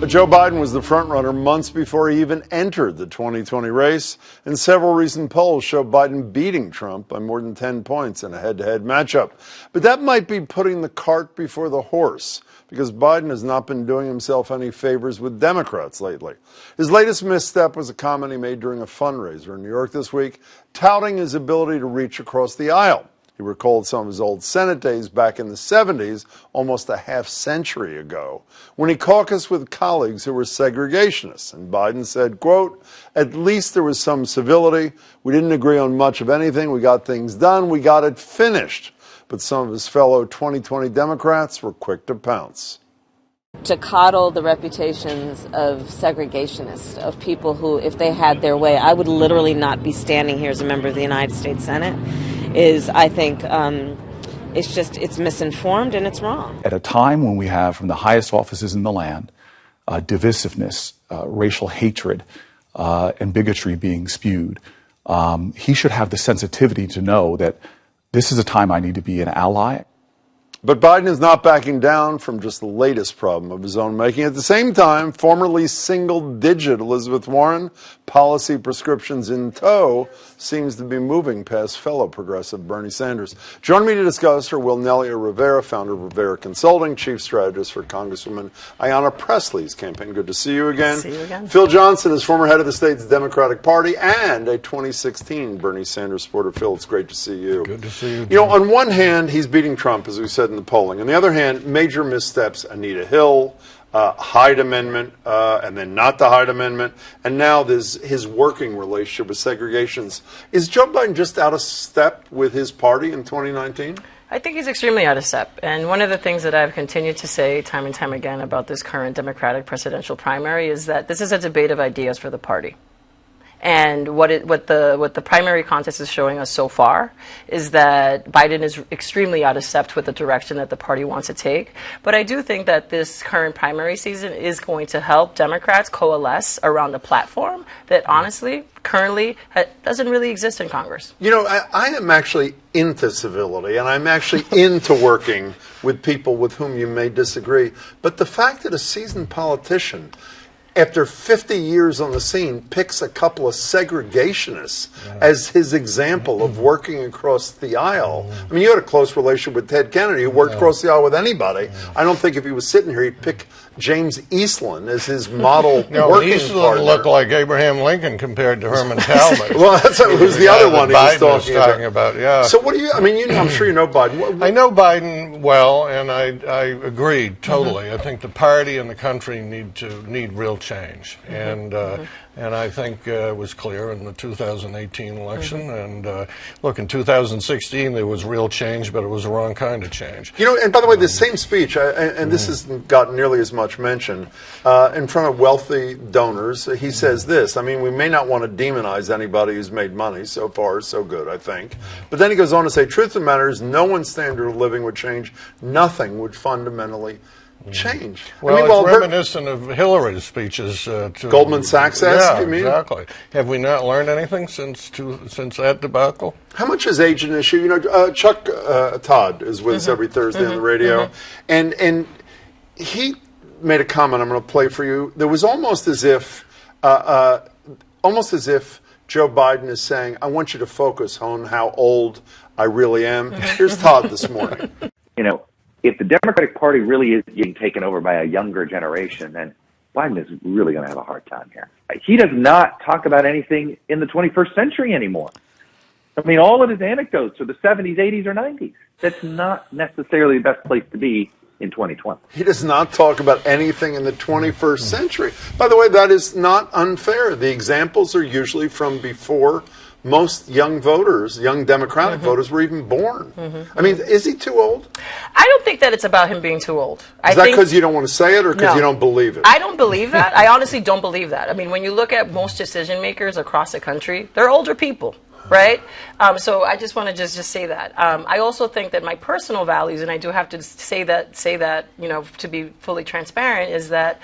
But Joe Biden was the frontrunner months before he even entered the 2020 race, and several recent polls show Biden beating Trump by more than 10 points in a head-to-head matchup. But that might be putting the cart before the horse, because Biden has not been doing himself any favors with Democrats lately. His latest misstep was a comment he made during a fundraiser in New York this week, touting his ability to reach across the aisle. He recalled some of his old Senate days back in the 70s, almost a half-century ago, when he caucused with colleagues who were segregationists. And Biden said, quote, "At least there was some civility. We didn't agree on much of anything. We got things done. We got it finished." But some of his fellow 2020 Democrats were quick to pounce. To coddle the reputations of segregationists, of people who, if they had their way, I would literally not be standing here as a member of the United States Senate, is, I think, it's misinformed and it's wrong. At a time when we have, from the highest offices in the land, divisiveness, racial hatred, and bigotry being spewed, he should have the sensitivity to know that this is a time I need to be an ally. But Biden is not backing down from just the latest problem of his own making. At the same time, formerly single-digit Elizabeth Warren, policy prescriptions in tow, seems to be moving past fellow progressive Bernie Sanders. Joining me to discuss are Wilnelia Rivera, founder of Rivera Consulting, chief strategist for Congresswoman Ayanna Pressley's campaign. Good to see you again. See you again. Phil Johnston is former head of the state's Democratic Party and a 2016 Bernie Sanders supporter. Phil, it's great to see you. Good to see you. You know, on one hand, he's beating Trump, as we said in the polling. On the other hand, major missteps, Anita Hill, Hyde Amendment, and then not the Hyde Amendment, and now there's his working relationship with segregationists. Is Joe Biden just out of step with his party in 2019? I think he's extremely out of step. And one of the things that I've continued to say time and time again about this current Democratic presidential primary is that this is a debate of ideas for the party. And what the primary contest is showing us so far is that Biden is extremely out of step with the direction that the party wants to take. But I do think that this current primary season is going to help Democrats coalesce around a platform that honestly, currently, doesn't really exist in Congress. You know, I am actually into civility, and I'm actually into working with people with whom you may disagree. But the fact that a seasoned politician, after 50 years on the scene, picks a couple of segregationists as his example of working across the aisle. I mean, you had a close relationship with Ted Kennedy, who worked across the aisle with anybody. I don't think if he was sitting here, he'd pick James Eastland as his model working Eastland partner. looked like Abraham Lincoln compared to Herman Talbot. Well, that's who's the other one he was talking about. Yeah. So what do you, I mean, I'm sure you know Biden. I know Biden well, and I agree totally. I think the party and the country need real change. And I think it was clear in the 2018 election. And look, in 2016 there was real change, but it was the wrong kind of change. You know, and by the way, this same speech, and this hasn't gotten nearly as much mention, in front of wealthy donors, he says this. I mean, we may not want to demonize anybody who's made money. So far, so good, I think. But then he goes on to say, truth of the matter is, no one's standard of living would change. Nothing would fundamentally change. Well, I mean, it's reminiscent of Hillary's speeches. To Goldman Sachs asked, you mean? Exactly. Have we not learned anything since that debacle? How much is age an issue? You know, Chuck Todd is with us every Thursday on the radio, and he made a comment I'm going to play for you. There was almost as if Joe Biden is saying, I want you to focus on how old I really am. Here's Todd this morning. You know, if the Democratic Party really is being taken over by a younger generation, then Biden is really going to have a hard time here. He does not talk about anything in the 21st century anymore. I mean, all of his anecdotes are the 70s, 80s, or 90s. That's not necessarily the best place to be in 2020. He does not talk about anything in the 21st century. By the way, that is not unfair. The examples are usually from before most young voters, young Democratic voters, were even born. I mean, is he too old? I don't think that it's about him being too old. Is that because you don't want to say it or because you don't believe it? I don't believe that. I honestly don't believe that. I mean, when you look at most decision makers across the country, they're older people. Right? So I just want to just say that. I also think that my personal values, and I do have to say that, you know, to be fully transparent, is that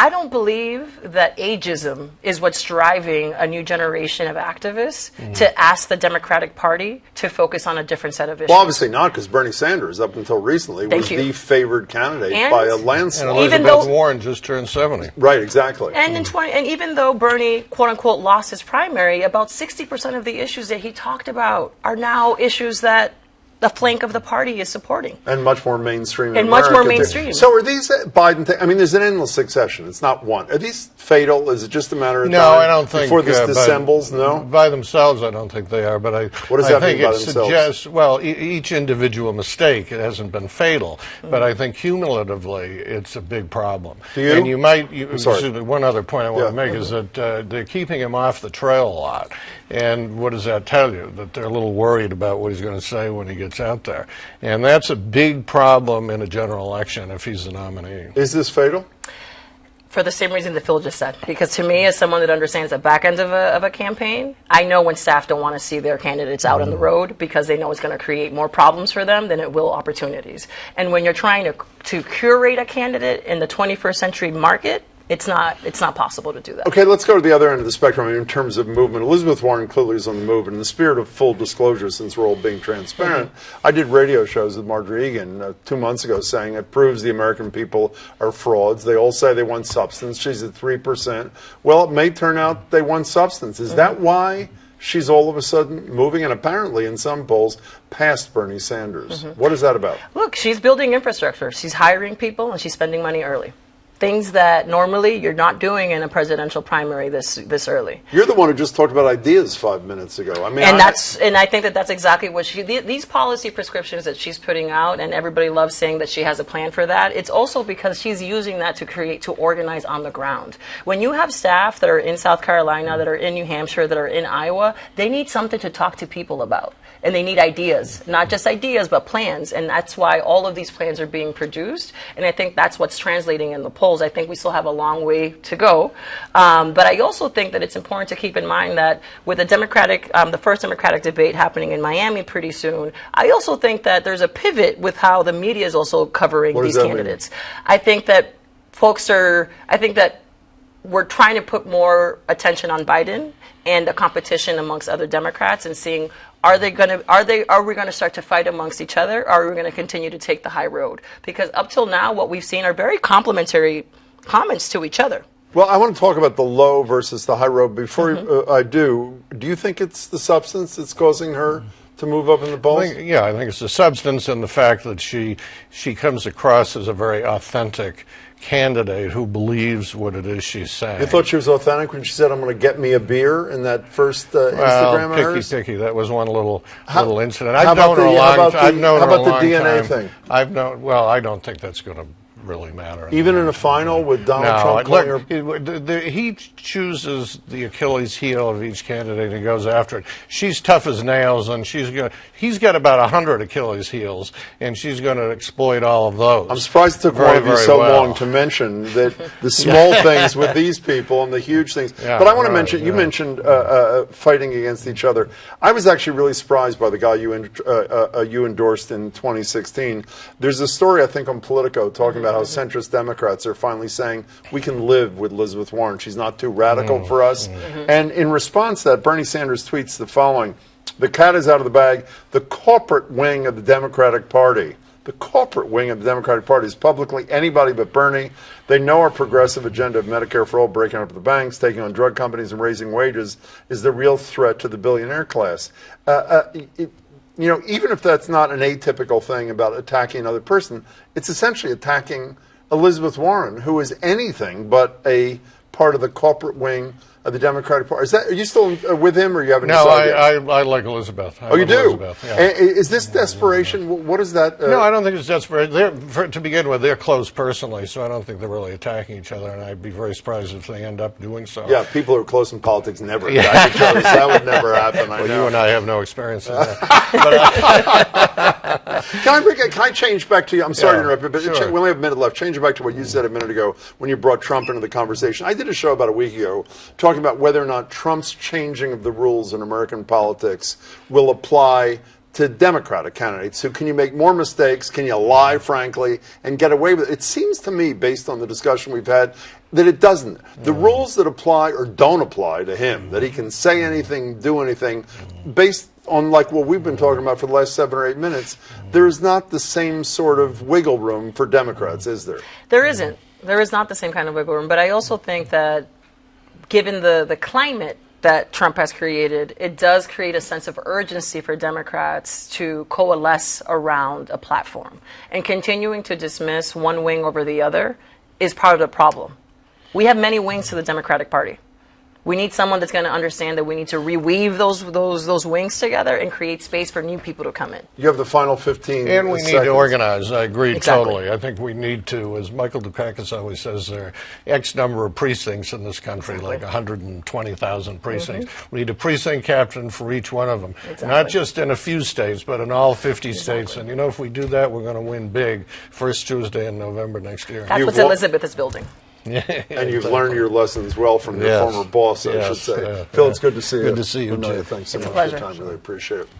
I don't believe that ageism is what's driving a new generation of activists to ask the Democratic Party to focus on a different set of issues. Well, obviously not, because Bernie Sanders, up until recently, was the favored candidate by a landslide. And Elizabeth Warren just turned 70. Right, exactly. And and even though Bernie, quote unquote, lost his primary, about 60% of the issues that he talked about are now issues that the flank of the party is supporting. And much more mainstream in And America, much more too. mainstream. So are these Biden things? I mean, there's an endless succession. It's not one. Are these fatal? Is it just a matter of No, time I don't think before this dissembles? No? By themselves, I don't think they are. But What does I that think mean by it themselves? suggests, well, each individual mistake, it hasn't been fatal. But I think cumulatively, it's a big problem. Do you? And you might, sorry. one other point I want to make is that they're keeping him off the trail a lot. And what does that tell you? That they're a little worried about what he's going to say when he gets out there. And that's a big problem in a general election if he's the nominee. Is this fatal? For the same reason that Phil just said. Because to me, as someone that understands the back end of a campaign, I know when staff don't want to see their candidates out on the road because they know it's going to create more problems for them than it will opportunities. And when you're trying to curate a candidate in the 21st century market, it's not possible to do that. Okay, let's go to the other end of the spectrum in terms of movement. Elizabeth Warren clearly is on the move. And in the spirit of full disclosure, since we're all being transparent, I did radio shows with Marjorie Egan 2 months ago saying it proves the American people are frauds. They all say they want substance. She's at 3%. Well, it may turn out they want substance. Is that why she's all of a sudden moving, and apparently in some polls, past Bernie Sanders? What is that about? Look, she's building infrastructure. She's hiring people, and she's spending money early. Things that normally you're not doing in a presidential primary this early. You're the one who just talked about ideas 5 minutes ago. I mean, and I think that's exactly what these policy prescriptions that she's putting out, and everybody loves saying that she has a plan for that. It's also because she's using that to organize on the ground. When you have staff that are in South Carolina, that are in New Hampshire, that are in Iowa, they need something to talk to people about. And they need ideas, not just ideas, but plans. And that's why all of these plans are being produced. And I think that's what's translating in the polls. I think we still have a long way to go. But I also think that it's important to keep in mind that with the first Democratic debate happening in Miami pretty soon, I also think that there's a pivot with how the media is also covering these candidates. I think that we're trying to put more attention on Biden and the competition amongst other Democrats and seeing are we going to start to fight amongst each other, or are we going to continue to take the high road? Because up till now, what we've seen are very complimentary comments to each other. Well, I want to talk about the low versus the high road. Before I do you think it's the substance that's causing her to move up in the polls? I think it's the substance and the fact that she comes across as a very authentic candidate who believes what it is she's saying. You thought she was authentic when she said, "I'm going to get me a beer" in that first Instagram of hers? Picky. That was one little incident. How about the DNA thing? I don't think that's going to really matter. Even in a final with Donald Trump he chooses the Achilles heel of each candidate and goes after it. She's tough as nails, and he's got about 100 Achilles heels, and she's going to exploit all of those. I'm surprised it took one of you so long to mention that the small things with these people and the huge things. But I want to mention, you mentioned fighting against each other. I was actually really surprised by the guy you endorsed in 2016. There's a story, I think, on Politico talking about how centrist Democrats are finally saying we can live with Elizabeth Warren. She's not too radical for us. And in response to that, Bernie Sanders tweets the following: "The cat is out of the bag. The corporate wing of the Democratic Party is publicly anybody but Bernie. They know our progressive agenda of Medicare for all, breaking up the banks, taking on drug companies, and raising wages is the real threat to the billionaire class." Even if that's not an atypical thing about attacking another person, it's essentially attacking Elizabeth Warren, who is anything but a part of the corporate wing of the Democratic Party. Are you still with him, or you haven't decided? No, I like Elizabeth. You do? Elizabeth, yeah. Is this desperation? What is that? No, I don't think it's desperation. To begin with, they're close personally, so I don't think they're really attacking each other, and I'd be very surprised if they end up doing so. Yeah, people who are close in politics never attack each other, so that would never happen. Well, you and I have no experience in that. Can I change back to you? I'm sorry to interrupt you, but sure. we only have a minute left. Change it back to what you said a minute ago when you brought Trump into the conversation. I did a show about a week ago talking about whether or not Trump's changing of the rules in American politics will apply to Democratic candidates? So can you make more mistakes? Can you lie, frankly, and get away with it? It seems to me, based on the discussion we've had, that it doesn't. The rules that apply or don't apply to him, that he can say anything, do anything, based on like what we've been talking about for the last 7 or 8 minutes, there is not the same sort of wiggle room for Democrats, is there? There isn't. There is not the same kind of wiggle room. But I also think that given the climate that Trump has created, it does create a sense of urgency for Democrats to coalesce around a platform. And continuing to dismiss one wing over the other is part of the problem. We have many wings to the Democratic Party. We need someone that's going to understand that we need to reweave those wings together and create space for new people to come in. You have the final 15 And we seconds. need to organize. I agree Exactly. totally. I think we need to, as Michael Dukakis always says, there are X number of precincts in this country, like 120,000 precincts. We need a precinct captain for each one of them. Not just in a few states, but in all 50 states. And, you know, if we do that, we're going to win big first Tuesday in November next year. That's what Elizabeth is building. And you've learned your lessons well from your former boss, I should say. Phil, it's good to see you. Good to see you, Wilnelia, Jim. thanks so It's a much for your pleasure. time. Really appreciate it.